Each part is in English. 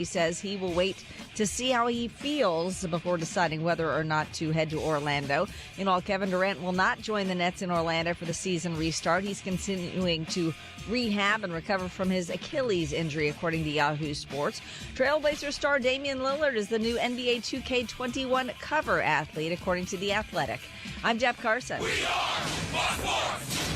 He says he will wait to see how he feels before deciding whether or not to head to Orlando. Meanwhile, Kevin Durant will not join the Nets in Orlando for the season restart. He's continuing to rehab and recover from his Achilles injury, according to Yahoo Sports. Trailblazers star Damian Lillard is the new NBA 2K21 cover athlete, according to The Athletic. I'm Deb Carson. We are Fox Sports.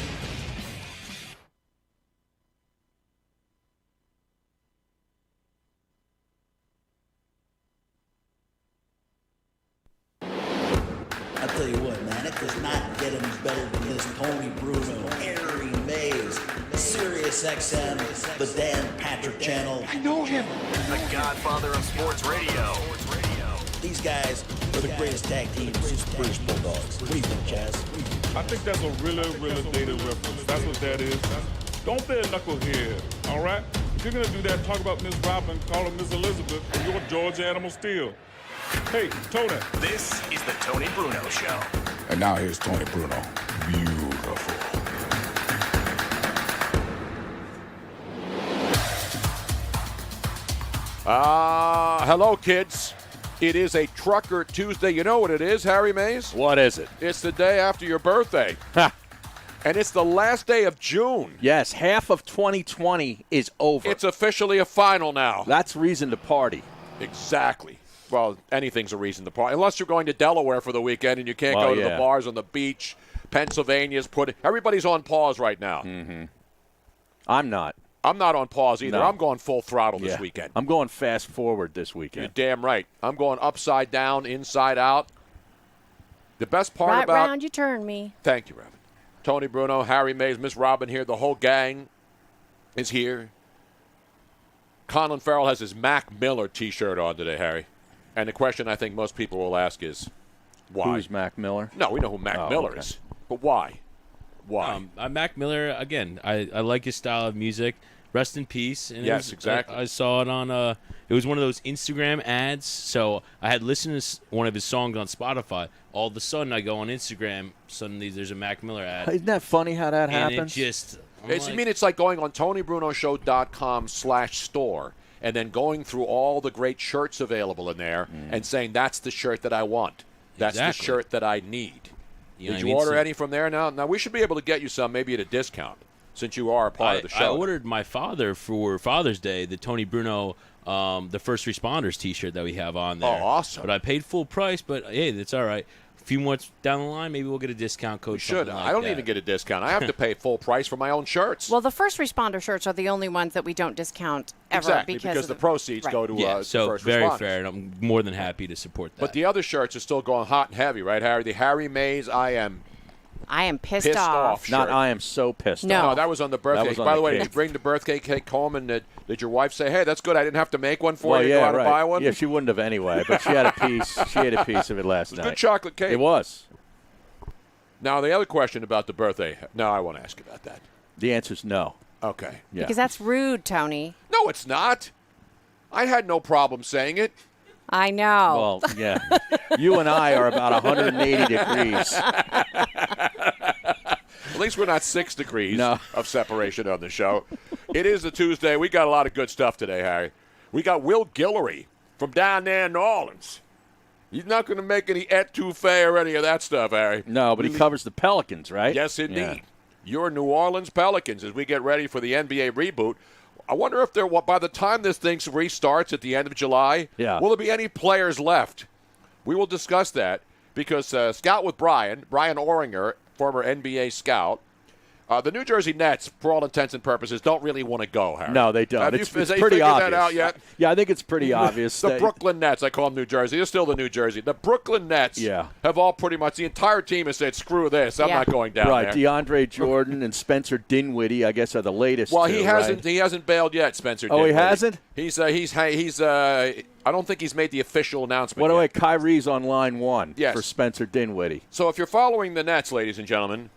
I'll tell you what, man, it does not get any better than this Tony Bruno, Harry Mayes, SiriusXM, the Dan Patrick Channel. I know him. The godfather of sports radio. These guys are the greatest tag team since the British Bulldogs. What do you think, Chaz? I think that's a really dated reference. That's what that is. Don't be a knucklehead, all right? If you're going to do that, talk about Miss Robin, call her Miss Elizabeth, and you're George Animal Steel. Hey, Tony. This is the Tony Bruno Show. And now here's Tony Bruno. Beautiful. Hello, kids. It is a Trucker Tuesday. You know what it is, Harry Mayes? What is it? It's the day after your birthday. And it's the last day of June. Yes, half of 2020 is over. It's officially a final now. That's reason to party. Exactly. Well, anything's a reason to party. Unless you're going to Delaware for the weekend and you can't go to the bars on the beach. Pennsylvania's everybody's on pause right now. Mm-hmm. I'm not. I'm not on pause either. No. I'm going full throttle this weekend. I'm going fast forward this weekend. You're damn right. I'm going upside down, inside out. The best part right about... round you turn me. Thank you, Robin. Tony Bruno, Harry Mayes, Miss Robin here. The whole gang is here. Colin Farrell has his Mac Miller T-shirt on today, Harry. And the question I think most people will ask is, why? Who's Mac Miller? No, we know who Mac Miller is. But why? Why? Mac Miller, again, I like his style of music. Rest in peace. And yes, exactly. I saw it on, it was one of those Instagram ads. So I had listened to one of his songs on Spotify. All of a sudden, I go on Instagram. Suddenly, there's a Mac Miller ad. Isn't that funny how that and happens? It's like going on TonyBrunoShow.com/store and then going through all the great shirts available in there and saying, that's the shirt that I want. That's the shirt that I need. Did you order any from there now? Now, we should be able to get you some maybe at a discount since you are a part of the show. I ordered my father for Father's Day the Tony Bruno, the First Responders T-shirt that we have on there. Oh, awesome. But I paid full price, but, hey, that's all right. A few months down the line, maybe we'll get a discount code. Should. I don't even get a discount. I have to pay full price for my own shirts. Well, the first responder shirts are the only ones that we don't discount ever. Exactly, because the proceeds go to so first very responders. fair, and I'm more than happy to support that. But the other shirts are still going hot and heavy, right, Harry? The Harry Mayes, I am pissed off. shirt. Not I am so pissed off. No, that was on the birthday. By the way, did you bring the birthday cake home, and did your wife say, hey, that's good, I didn't have to make one for you, go out and buy one? Yeah, she wouldn't have anyway, but she had a piece. She ate a piece of it last night. Good chocolate cake. It was. Now, the other question about the birthday, no, I won't ask about that. The answer's no. Okay. Yeah. Because that's rude, Tony. No, it's not. I had no problem saying it. I know. Well, yeah. You and I are about 180 degrees. At least we're not 6 degrees of separation on the show. It is a Tuesday. We got a lot of good stuff today, Harry. We got Will Guillory from down there in New Orleans. He's not going to make any etouffee or any of that stuff, Harry. No, but he covers the Pelicans, right? Yes, indeed. Yeah. Your New Orleans Pelicans as we get ready for the NBA reboot. I wonder if by the time this thing restarts at the end of July, will there be any players left? We will discuss that because Scout with Brian Oringher, former NBA scout, the New Jersey Nets, for all intents and purposes, don't really want to go, Harry. No, they don't. Have it's you pretty obvious. that out yet? Yeah, I think it's pretty obvious. The Brooklyn Nets, I call them New Jersey. They're still the New Jersey. The Brooklyn Nets have all pretty much, the entire team has said, screw this, I'm not going down there. Right, DeAndre Jordan and Spencer Dinwiddie, I guess, are the latest. Well, two, he hasn't bailed yet, Spencer Oh, Dinwiddie. he hasn't? He's I don't think he's made the official announcement By the yet. way, Kyrie's on line one for Spencer Dinwiddie. So if you're following the Nets, ladies and gentlemen,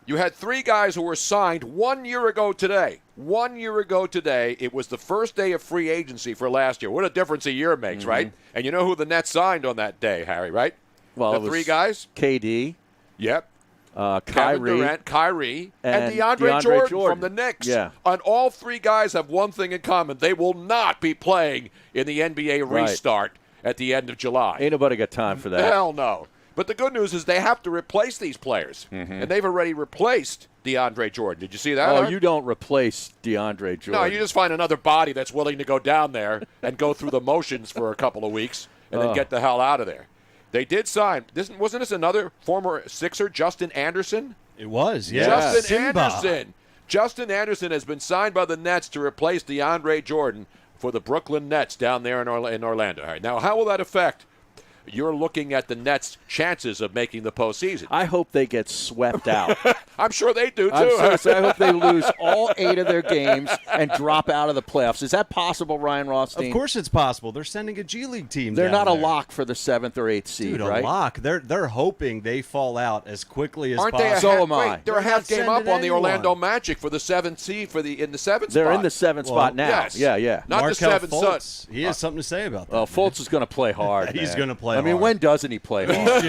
you had 3 guys who were signed 1 year ago today. 1 year ago today, it was the first day of free agency for last year. What a difference a year makes, right? And you know who the Nets signed on that day, Harry, right? Well, the it was 3 guys? KD. Yep. Kevin Durant, Kyrie, and DeAndre Jordan from the Knicks. Yeah. And all three guys have one thing in common. They will not be playing in the NBA restart at the end of July. Ain't nobody got time for that. Hell no. But the good news is they have to replace these players. And they've already replaced DeAndre Jordan. Did you see that? Oh, you don't replace DeAndre Jordan. No, you just find another body that's willing to go down there and go through the motions for a couple of weeks and then get the hell out of there. They did sign. Wasn't this another former Sixer, Justin Anderson? It was, yeah. Justin Anderson. Justin Anderson has been signed by the Nets to replace DeAndre Jordan for the Brooklyn Nets down there in Orlando. All right, now, how will that affect? You're looking at the Nets' chances of making the postseason. I hope they get swept out. I'm sure they do, too. I hope they lose all 8 of their games and drop out of the playoffs. Is that possible, Ryan Rothstein? Of course it's possible. They're sending a G League team They're down not there. a lock for the 7th or 8th seed, Dude, right? a lock. They're hoping they fall out as quickly as Aren't possible. they So am I. Wait, they're a half game up on the Orlando Magic for the 7th seed in the 7th spot. They're in the 7th spot now. Yes. Yeah. Not Markelle the 7th Fultz, he has something to say about that. Well, Fultz is going to play hard. He's man. going to play I mean, hard. when doesn't he play hard?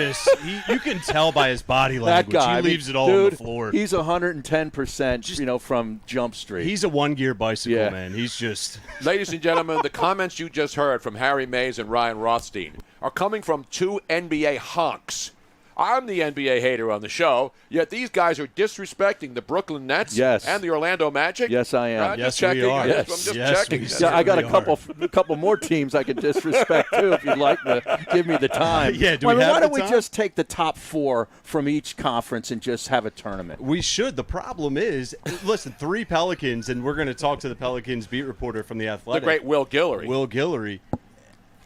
You can tell by his body That language. guy, He leaves it all dude, on the floor. He's 110%, from Jump Street. He's a one-gear bicycle, Yeah. man. He's just... Ladies and gentlemen, the comments you just heard from Harry Mayes and Ryan Rothstein are coming from two NBA honks. I'm the NBA hater on the show, yet these guys are disrespecting the Brooklyn Nets and the Orlando Magic. Yes, I am. I'm just checking. I'm just checking. Yeah, I got a couple more teams I can disrespect too if you'd like to give me the time. Yeah, why have don't the we time? just take the top 4 from each conference and just have a tournament? We should. The problem is, listen, 3 Pelicans, and we're going to talk to the Pelicans beat reporter from The Athletic. The great Will Guillory. Will Guillory.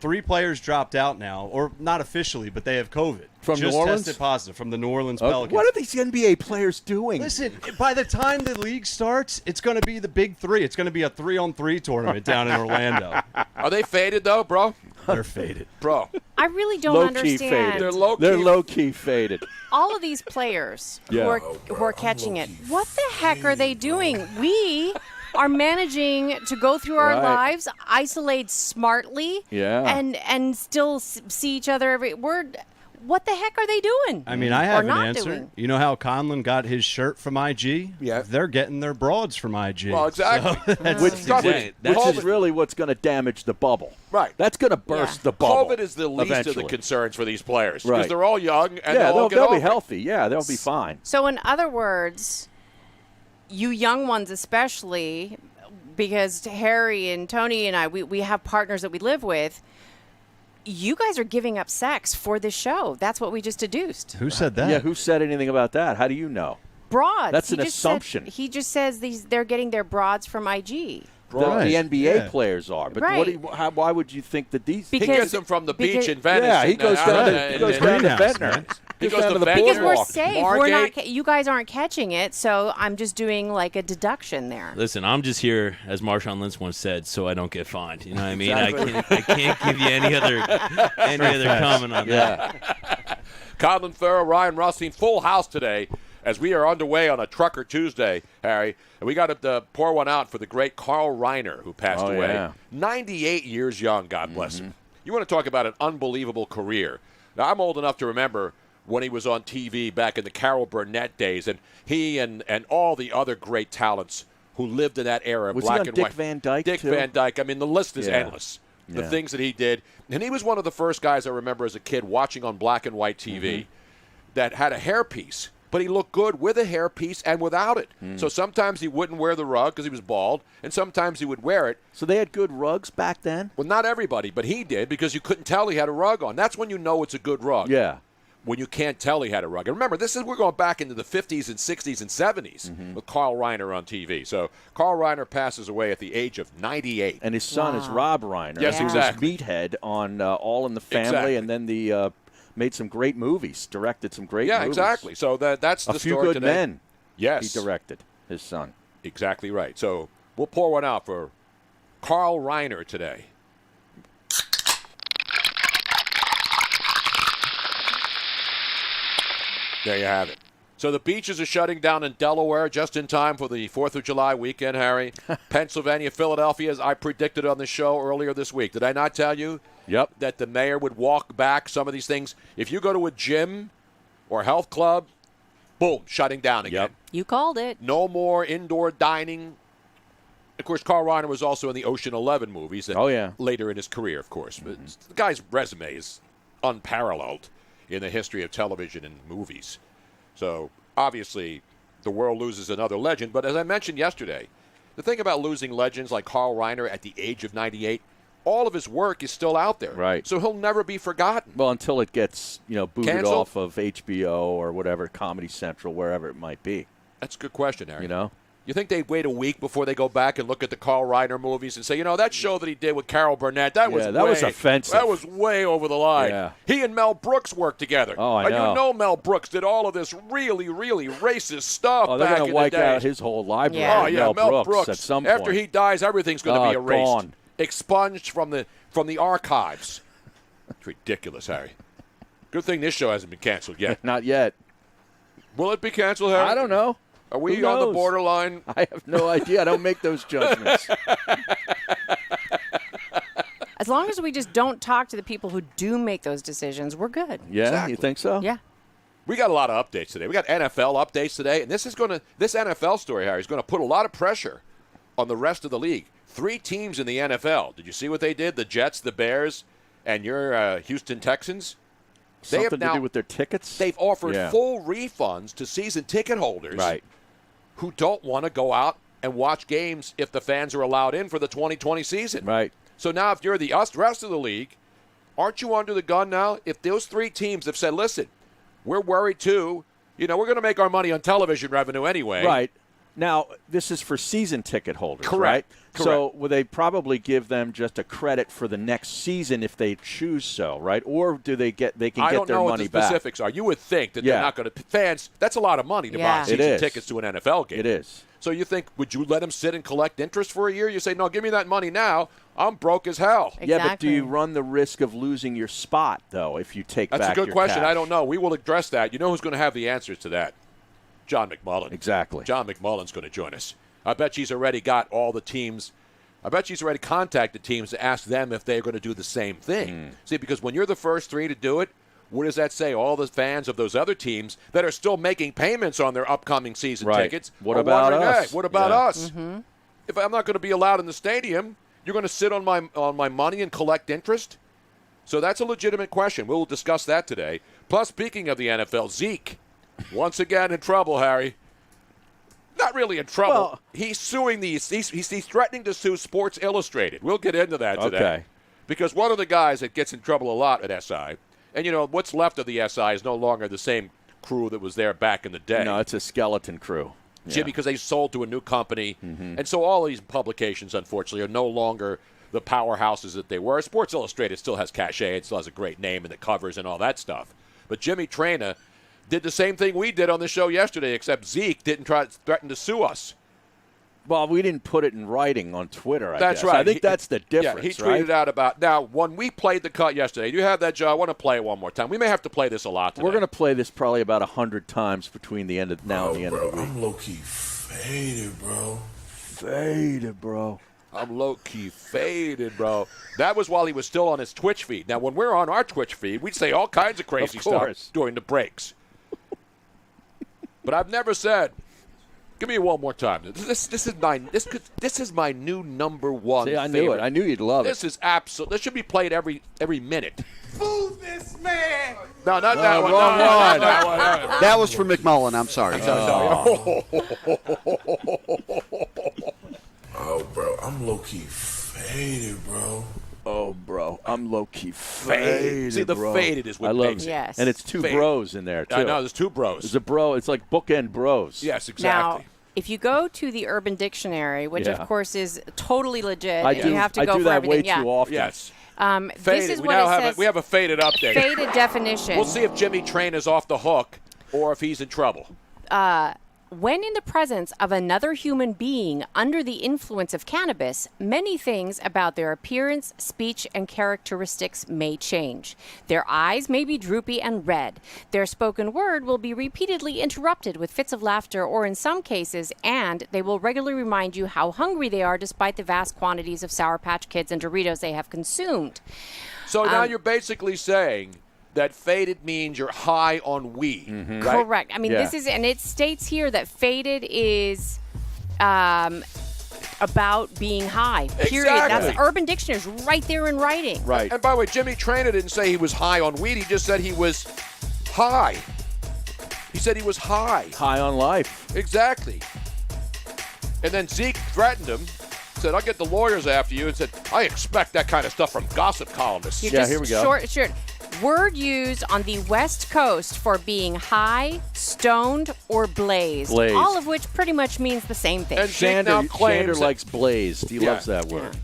3 players dropped out now, or not officially, but they have COVID. From Just New Orleans? tested positive from the New Orleans Pelicans. What are these NBA players doing? Listen, by the time the league starts, it's going to be the big 3. It's going to be a 3-on-3 tournament down in Orlando. Are they faded, though, bro? They're faded. Bro. I really don't Low-key understand. faded. They're low-key faded. All of these players Yeah. who are catching it. What the heck are they doing? We are managing to go through our Right. lives, isolate smartly, Yeah. and still see each other every word. What the heck are they doing? I mean, I have Or an not answer. doing? You know how Conlon got his shirt from IG? Yeah. They're getting their broads from IG. Well, exactly. So that's Which exactly. is really what's going to damage the bubble. Right. That's going to burst the bubble. COVID is the least eventually. of the concerns for these players Right. because they're all young and Yeah, they'll get they'll be over it. healthy. Yeah, they'll be fine. So, in other words, you young ones especially, because Harry and Tony and I, we have partners that we live with, you guys are giving up sex for this show. That's what we just deduced. Who said that? Yeah, who said anything about that? How do you know? Broads. That's He an just assumption. he just says they're getting their broads from IG. The NBA Yeah. players are, but Right. why would you think that these? He Because- gets them from the beach in Venice. Yeah, he and, goes down to and- he goes and- down to Greenhouse, Ventnor. man. He Goes goes down to to the Ventnor. Because we're boardwalk. safe. We're not. Margate. You guys aren't catching it, so I'm just doing like a deduction there. Listen, I'm just here, as Marshawn Lynch once said, so I don't get fined. You know what I mean? Exactly. I can't give you any other comment on that. Yeah, Colin Farrell, Ryan Rothstein, full house today as we are underway on a Trucker Tuesday, Harry. And we got to pour one out for the great Carl Reiner, who passed Oh, away. yeah. 98 years young, God bless him. You want to talk about an unbelievable career. Now, I'm old enough to remember when he was on TV back in the Carol Burnett days, and he and all the other great talents who lived in that era, Was he black on and Dick white. Van Dyke, Dick too? Van Dyke. I mean, the list is Yeah. endless. The Yeah. things that he did. And he was one of the first guys I remember as a kid watching on black and white TV that had a hairpiece, but he looked good with a hairpiece and without it. So sometimes he wouldn't wear the rug because he was bald, and sometimes he would wear it. So they had good rugs back then? Well, not everybody, but he did because you couldn't tell he had a rug on. That's when you know it's a good rug. Yeah. When you can't tell he had a rug. And remember, we're going back into the 50s and 60s and 70s with Carl Reiner on TV. So Carl Reiner passes away at the age of 98. And his son is Rob Reiner. Yes, who was exactly. Meathead on All in the Family, Exactly. and then made some great movies, directed some great movies. Yeah, exactly. So that's the A Few story Good today. Men. Yes. He directed, his son. Exactly right. So we'll pour one out for Carl Reiner today. There you have it. So the beaches are shutting down in Delaware just in time for the 4th of July weekend, Harry. Pennsylvania, Philadelphia, as I predicted on the show earlier this week. Did I not tell you that the mayor would walk back some of these things? If you go to a gym or health club, boom, shutting down again. Yep. You called it. No more indoor dining. Of course, Carl Reiner was also in the Ocean 11 movies. And later in his career, of course. But the guy's resume is unparalleled in the history of television and movies. So, obviously, the world loses another legend. But as I mentioned yesterday, the thing about losing legends like Carl Reiner at the age of 98, all of his work is still out there. Right. So he'll never be forgotten. Well, until it gets, booted Canceled? off of HBO or whatever, Comedy Central, wherever it might be. That's a good question, Harry. You know? You think they'd wait a week before they go back and look at the Carl Reiner movies and say, that show that he did with Carol Burnett, that was offensive. That was way over the line. Yeah. He and Mel Brooks worked together. Oh, I know. And Mel Brooks did all of this really, really racist stuff Oh, they're back going in to wipe the day. out his whole library. Oh, yeah, Mel Brooks at some point. After he dies, everything's going to be erased. Gone. Expunged from the archives. It's ridiculous, Harry. Good thing this show hasn't been canceled yet. Not yet. Will it be canceled, Harry? I don't know. Are we Who on the knows? borderline? I have no idea. I don't make those judgments. As long as we just don't talk to the people who do make those decisions, we're good. Yeah, Exactly. you think so? Yeah. We got a lot of updates today. We got NFL updates today, and this NFL story, Harry, is going to put a lot of pressure on the rest of the league. 3 teams in the NFL. Did you see what they did? The Jets, the Bears, and your Houston Texans. Something to do with their tickets? They've offered full refunds to season ticket holders who don't want to go out and watch games if the fans are allowed in for the 2020 season. Right. So now if you're the rest of the league, aren't you under the gun now? If those 3 teams have said, listen, we're worried too. We're going to make our money on television revenue anyway. Right. Now, this is for season ticket holders, Correct. right? Correct. So will they probably give them just a credit for the next season if they choose so, right? Or do they get their money back? I don't know what the specifics are. You would think that they're not going to fans. That's a lot of money to buy season tickets to an NFL game. It is. So you think, would you let them sit and collect interest for a year? You say, no, give me that money now. I'm broke as hell. Exactly. Yeah, but do you run the risk of losing your spot, though, if you take back your That's a good question. cash? I don't know. We will address that. You know who's going to have the answers to that? John McMullen. Exactly. John McMullen's going to join us. I bet she's already got all the teams. I bet she's already contacted teams to ask them if they're going to do the same thing. See, because when you're the first 3 to do it, what does that say? All the fans of those other teams that are still making payments on their upcoming season tickets. What about us? Hey, what about us? If I'm not going to be allowed in the stadium, you're going to sit on my money and collect interest? So that's a legitimate question. We'll discuss that today. Plus, speaking of the NFL, Zeke, once again in trouble, Harry. Not really in trouble. Well, he's suing these. He's threatening to sue Sports Illustrated. We'll get into that today. Okay. Because one of the guys that gets in trouble a lot at SI, and what's left of the SI is no longer the same crew that was there back in the day. No, it's a skeleton crew. Jim, because they sold to a new company. And so all these publications, unfortunately, are no longer the powerhouses that they were. Sports Illustrated still has cachet. It still has a great name and the covers and all that stuff. But Jimmy Traina did the same thing we did on the show yesterday, except Zeke didn't threaten to sue us. Well, we didn't put it in writing on Twitter, That's guess. right. I think that's the difference, Yeah, he tweeted out about. Now, when we played the cut yesterday, do you have that, Joe? I want to play it one more time. We may have to play this a lot today. We're going to play this probably about 100 times between the end of now and the end of the week. I'm low-key faded, bro. Faded, bro. I'm low-key faded, bro. That was while he was still on his Twitch feed. Now, when we're on our Twitch feed, we'd say all kinds of crazy stuff during the breaks. But I've never said, give me one more time. This is my new number one. See, I favorite. knew it. I knew you'd love This is absolute. This should be played every minute. Fool this man. No, not that one. Wrong No, one. that one. That was for McMullen. I'm sorry. Oh, bro, I'm low-key faded, bro. Oh, bro, I'm low-key faded, See, the bro. faded is what I love makes it. Yes. And it's 2 Faded. bros in there, too. I know, there's 2 bros. There's a bro. It's like bookend bros. Yes, exactly. Now, if you go to the Urban Dictionary, which Yeah. of course is totally legit, I and do. you have to I go do for that everything. way yeah. too often. Yes. This Faded. is We what now it have says. we have a faded update. Faded definition. We'll see if Jimmy Train is off the hook or if he's in trouble. When in the presence of another human being under the influence of cannabis, many things about their appearance, speech, and characteristics may change. Their eyes may be droopy and red. Their spoken word will be repeatedly interrupted with fits of laughter or in some cases, and they will regularly remind you how hungry they are despite the vast quantities of Sour Patch Kids and Doritos they have consumed. So now you're basically saying that faded means you're high on weed. Mm-hmm. Right? Correct. I mean, this is, and it states here that faded is about being high. Period. Exactly. That's Urban Dictionary, right there in writing. Right. And by the way, Jimmy Traynor didn't say he was high on weed. He just said he was high. He said he was high. High on life. Exactly. And then Zeke threatened him, said, I'll get the lawyers after you, and said, I expect that kind of stuff from gossip columnists. Here we go. Short. Word used on the West Coast for being high, stoned, or blazed. Blazed. All of which pretty much means the same thing. And Zeke now claims Xander likes blazed. He loves that word.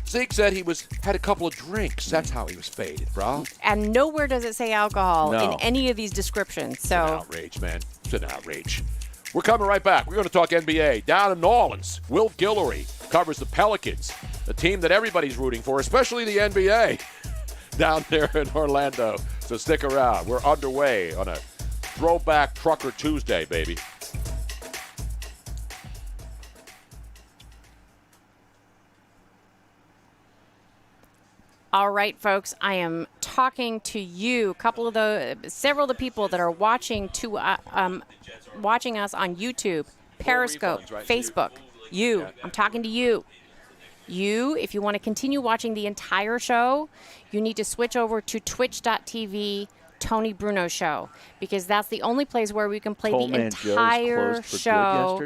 Zeke said he had a couple of drinks. That's how he was faded, bro. And nowhere does it say alcohol No. in any of these descriptions. So It's an outrage, man. It's an outrage. We're coming right back. We're going to talk NBA. Down in New Orleans, Will Guillory covers the Pelicans, the team that everybody's rooting for, especially the NBA, down there in Orlando. So stick around. We're underway on a Throwback Trucker Tuesday, baby. all right, folks, I am talking to you. Several of the people that are watching watching us on YouTube, Periscope, Facebook. I'm talking to you. If you want to continue watching the entire show, you need to switch over to twitch.tv Tony Bruno Show, because that's the only place where we can play the entire show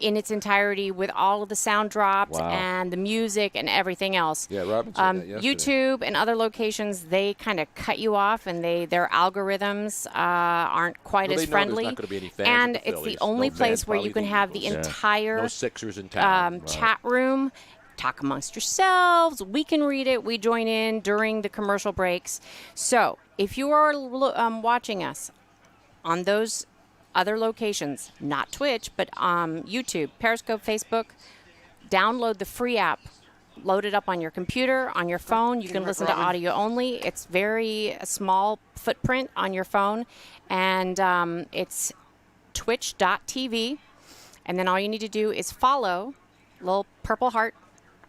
in its entirety with all of the sound drops and the music and everything else. Yeah, Robin said that yesterday. YouTube and other locations, they kind of cut you off, and their algorithms aren't quite as friendly. Not gonna be any fans and of the it's the Phillies. only No place fans, where you probably can the have the Eagles. entire No Sixers in town. chat room. Talk amongst yourselves. We can read it. We join in during the commercial breaks. So if you are watching us on those other locations, not Twitch, but YouTube, Periscope, Facebook, download the free app. Load it up on your computer, on your phone. You can listen to audio only. It's a small footprint on your phone. And it's twitch.tv. And then all you need to do is follow, little purple heart.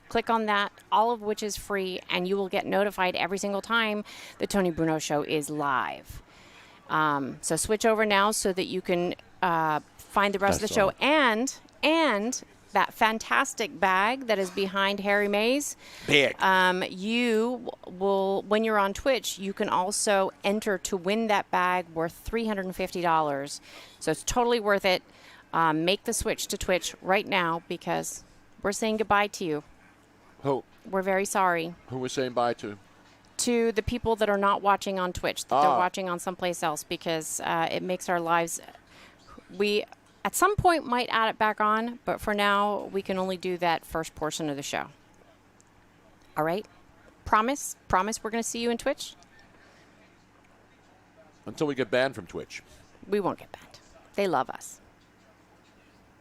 Click on that, all of which is free, and you will get notified every single time the Tony Bruno Show is live. So switch over now so that you can find the rest of the show. And that fantastic bag that is behind Harry Mayes. Big. You will, when you're on Twitch, you can also enter to win that bag worth $350. So it's totally worth it. Make the switch to Twitch right now, because we're saying goodbye to you. Who? We're very sorry. Who we're saying bye to? To the people that are not watching on Twitch, that they're watching on someplace else, because it makes our lives... We, at some point, might add it back on, but for now, we can only do that first portion of the show. All right? Promise we're going to see you in Twitch? Until we get banned from Twitch. We won't get banned. They love us.